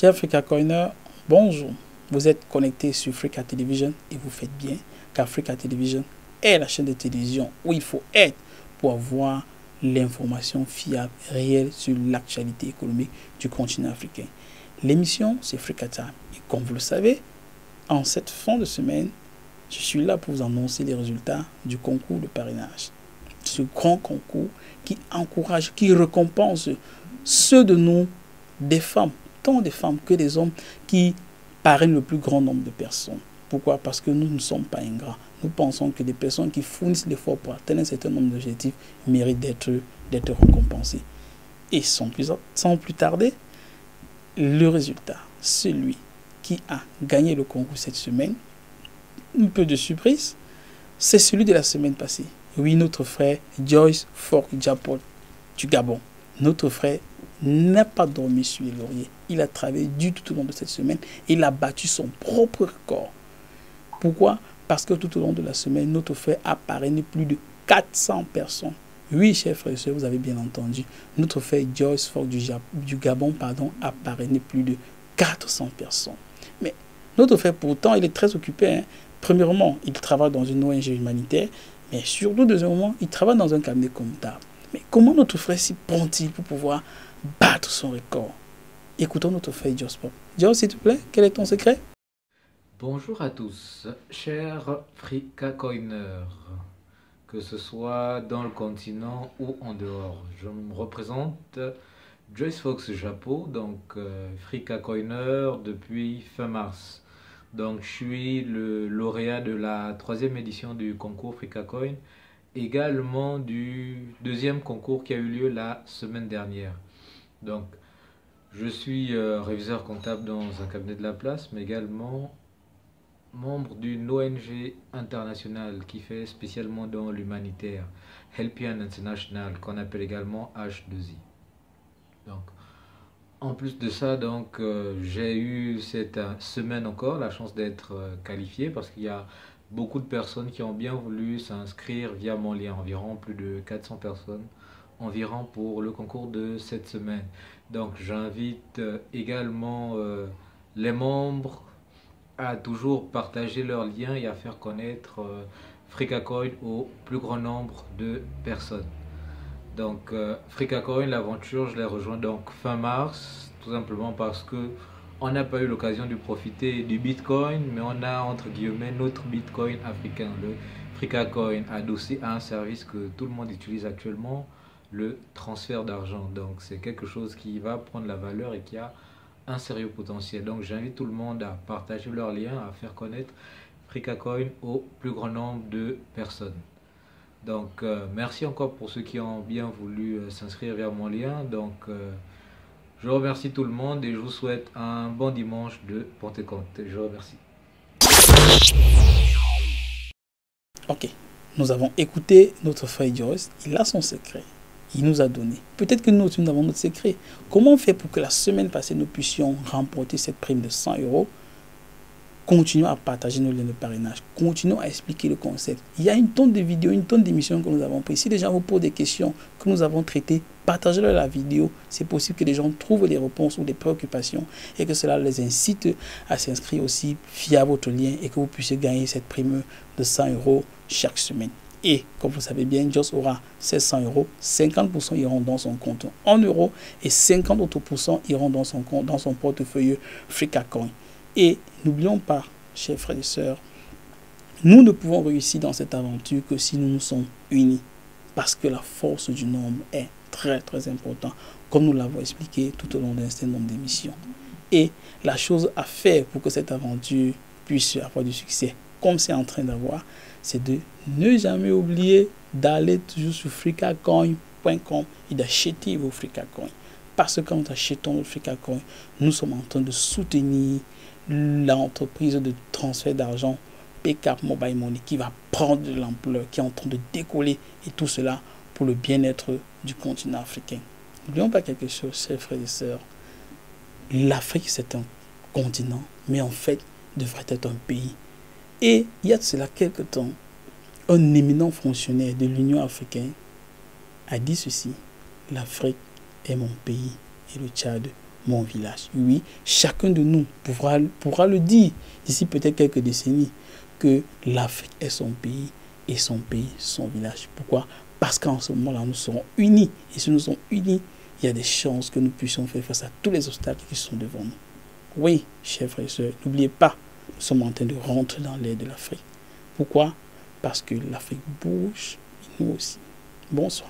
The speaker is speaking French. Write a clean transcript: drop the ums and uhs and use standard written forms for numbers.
Chers Africa Coiner, bonjour. Vous êtes connectés sur Africa Television et vous faites bien, car Africa Television est la chaîne de télévision où il faut être pour avoir l'information fiable, réelle sur l'actualité économique du continent africain. L'émission, c'est Africa Time. Et comme vous le savez, en cette fin de semaine, je suis là pour vous annoncer les résultats du concours de parrainage. Ce grand concours qui encourage, qui récompense ceux de nous, des femmes, tant des femmes que des hommes, qui parrainent le plus grand nombre de personnes. Pourquoi? Parce que nous ne sommes pas ingrats. Nous pensons que des personnes qui fournissent l'effort pour atteindre un certain nombre d'objectifs méritent d'être récompensées. Et sans plus tarder, le résultat, celui qui a gagné le concours cette semaine, un peu de surprise, c'est celui de la semaine passée. Oui, notre frère Joyce Fork Japon du Gabon. Notre frère n'a pas dormi sur les lauriers. Il a travaillé tout au long de cette semaine et il a battu son propre record. Pourquoi? Parce que tout au long de la semaine, notre frère a parrainé plus de 400 personnes. Oui, chers frères et sœurs, vous avez bien entendu. Notre frère Joyce Fork du Gabon a parrainé plus de 400 personnes. Mais notre frère, pourtant, il est très occupé. Hein. Premièrement, il travaille dans une ONG humanitaire. Mais surtout, deuxièmement, il travaille dans un cabinet comptable. Mais comment notre frère s'y prend-il pour pouvoir battre son record? Écoutons notre frère Joyce Fork. Joyce, s'il te plaît, quel est ton secret? Bonjour à tous, chers Africa Coiners, que ce soit dans le continent ou en dehors. Je me représente Joyce Fox Japon, donc Africa Coiner depuis fin mars. Donc je suis le lauréat de la 3e édition du concours Africa Coin, également du 2e concours qui a eu lieu la semaine dernière. Donc je suis réviseur comptable dans un cabinet de la place, mais également membre d'une ONG internationale qui fait spécialement dans l'humanitaire, Helpian International, qu'on appelle également H2I. Donc, en plus de ça, donc, j'ai eu cette semaine encore la chance d'être qualifié parce qu'il y a beaucoup de personnes qui ont bien voulu s'inscrire via mon lien, environ plus de 400 personnes environ pour le concours de cette semaine. Donc, j'invite également les membres à toujours partager leurs liens et à faire connaître Africacoin au plus grand nombre de personnes. Donc Africacoin, l'aventure, je l'ai rejoint donc fin mars, tout simplement parce que on n'a pas eu l'occasion de profiter du Bitcoin, mais on a entre guillemets notre Bitcoin africain, le Africacoin, adossé à un service que tout le monde utilise actuellement, le transfert d'argent. Donc c'est quelque chose qui va prendre la valeur et qui a un sérieux potentiel. Donc j'invite tout le monde à partager leurs liens, à faire connaître Africacoin au plus grand nombre de personnes. Donc merci encore pour ceux qui ont bien voulu s'inscrire via mon lien. Donc je remercie tout le monde et je vous souhaite un bon dimanche de Pentecôte. Je vous remercie. Ok, nous avons écouté notre frère Joyce. Il a son secret. Il nous a donné. Peut-être que nous aussi, nous avons notre secret. Comment on fait pour que la semaine passée, nous puissions remporter cette prime de 100 €? Continuons à partager nos liens de parrainage. Continuons à expliquer le concept. Il y a une tonne de vidéos, une tonne d'émissions que nous avons prises. Si les gens vous posent des questions que nous avons traitées, partagez-leur la vidéo. C'est possible que les gens trouvent des réponses ou des préoccupations et que cela les incite à s'inscrire aussi via votre lien et que vous puissiez gagner cette prime de 100 € chaque semaine. Et comme vous savez bien, Joyce aura 700 €, 50% iront dans son compte en euros et 50 autres % iront dans son compte, dans son portefeuille Africacoin. Et n'oublions pas, chers frères et sœurs, nous ne pouvons réussir dans cette aventure que si nous nous sommes unis. Parce que la force du nombre est très très importante, comme nous l'avons expliqué tout au long d'un certain nombre d'émissions. Et la chose à faire pour que cette aventure puisse avoir du succès, comme c'est en train d'avoir, c'est de ne jamais oublier d'aller toujours sur africacoin.com et d'acheter vos Africacoin. Parce que quand nous achetons nos Africacoin, nous sommes en train de soutenir l'entreprise de transfert d'argent Paycap Mobile Money qui va prendre de l'ampleur, qui est en train de décoller, et tout cela pour le bien-être du continent africain. N'oublions pas quelque chose, chers frères et sœurs. L'Afrique, c'est un continent, mais en fait, devrait être un pays. Et il y a de cela quelque temps, un éminent fonctionnaire de l'Union africaine a dit ceci: l'Afrique est mon pays et le Tchad mon village. Oui, chacun de nous pourra le dire d'ici peut-être quelques décennies que l'Afrique est son pays et son pays son village. Pourquoi? Parce qu'en ce moment-là, nous serons unis. Et si nous sommes unis, il y a des chances que nous puissions faire face à tous les obstacles qui sont devant nous. Oui, chers frères et sœurs, n'oubliez pas, nous sommes en train de rentrer dans l'ère de l'Afrique. Pourquoi? Parce que l'Afrique bouge, et nous aussi. Bonsoir.